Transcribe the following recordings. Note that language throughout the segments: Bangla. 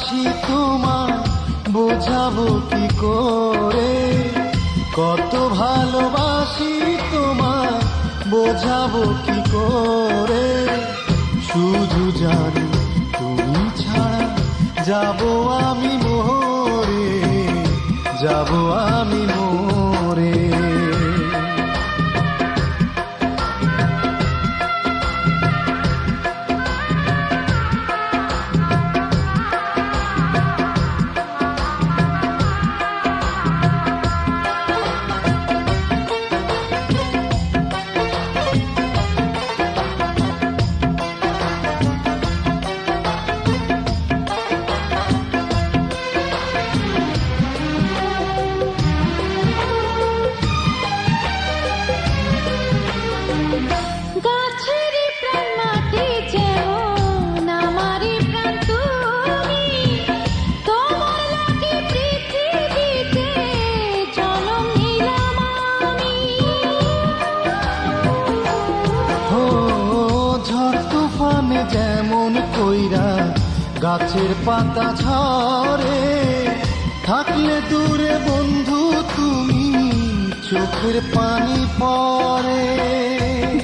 বাসি তোমায় বোঝাবো কি করে, কত ভালোবাসি তোমায় বোঝাবো কি করে। শুধু জানি তুমি ছাড়া যাবো আমি মরে, যাবো আমি মরে। যেমন কইরা গাছের পাতা ঝরে, থাকলে দূরে বন্ধু তুমি চোখের পানি পড়ে।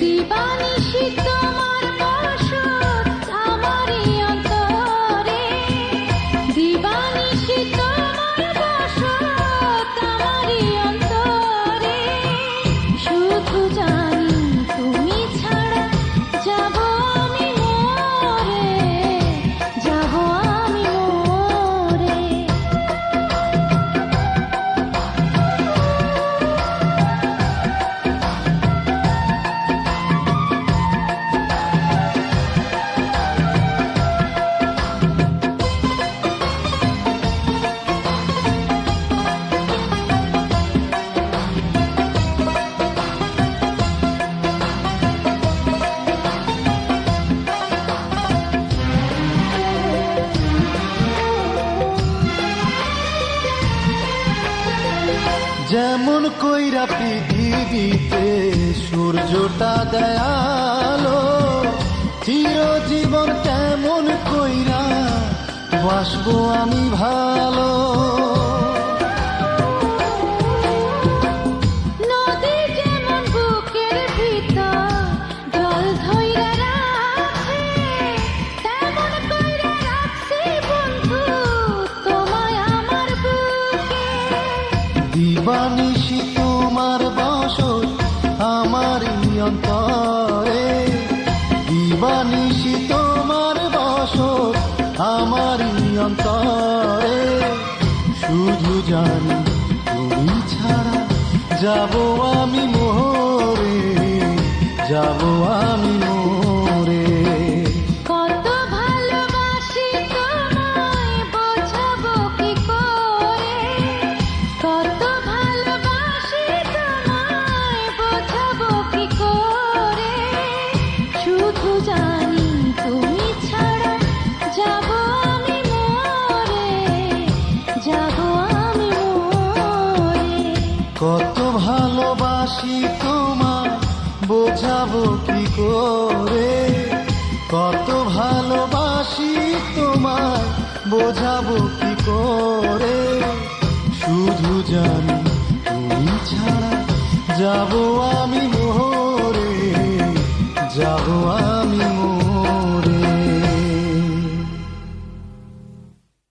দিবানিশি তোমার বসত আমারই অন্তরে, দিবানিশি তোমার বসত আমারই অন্তরে। শুধু জানি তুমি ছাড়া যাবো আমি মরে, যাবো আমি মরে। যেমন কইরা পৃথিবীতে সূর্যটা দয়ালো, চিরজীবন তেমন কইরা বাসবো আমি ভালো। নদী যেমন বুকের ভিতর জল ধইরা রাখে, তেমন কইরা রাখছি বন্ধু তোমায় আমার বুকে। দিবানিশি তোমার বসত আমারই অন্তরে, দিবানিশি তোমার বসত আমারই অন্তরে। শুধু জানি তুমি ছাড়া যাবো আমি মরে, যাবো আমি মরে। কত ভালোবাসি তোমায় বোঝাবো কি করে, কত ভালোবাসি তোমায় বোঝাবো কি করে। শুধু জানি তুমি ছাড়া যাবো আমি মরে, যাবো আমি মরে। কত ভালোবাসি তোমায় বোঝাবো কি করে, কত ভালোবাসি তোমায় বোঝাবো কি করে। শুধু জানি তুমি ছাড়া যাবো আমি